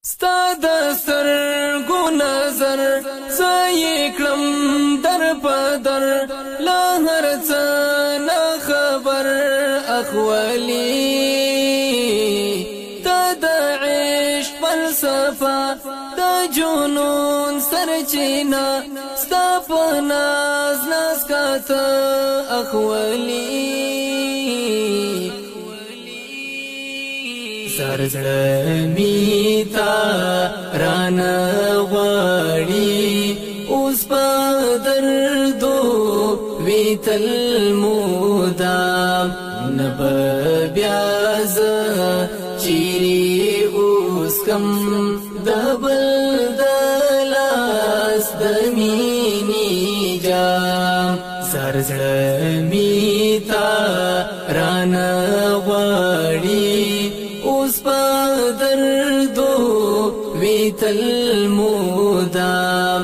ستا د سترګو نظر زه کړم در په در لا هر څه نه خبر اخولي تا د عشق فلسفه د جنون سرچینه ستا په ناز ناز کاته اخولي سرزړمیتا رانا غواړي اوس په دردو ویتل مودام نب بیا ز چیرې اوس کم دبل دلاس د مینې جام سرزړمیتا رانا غواړي اوس په دردو ویتل مودام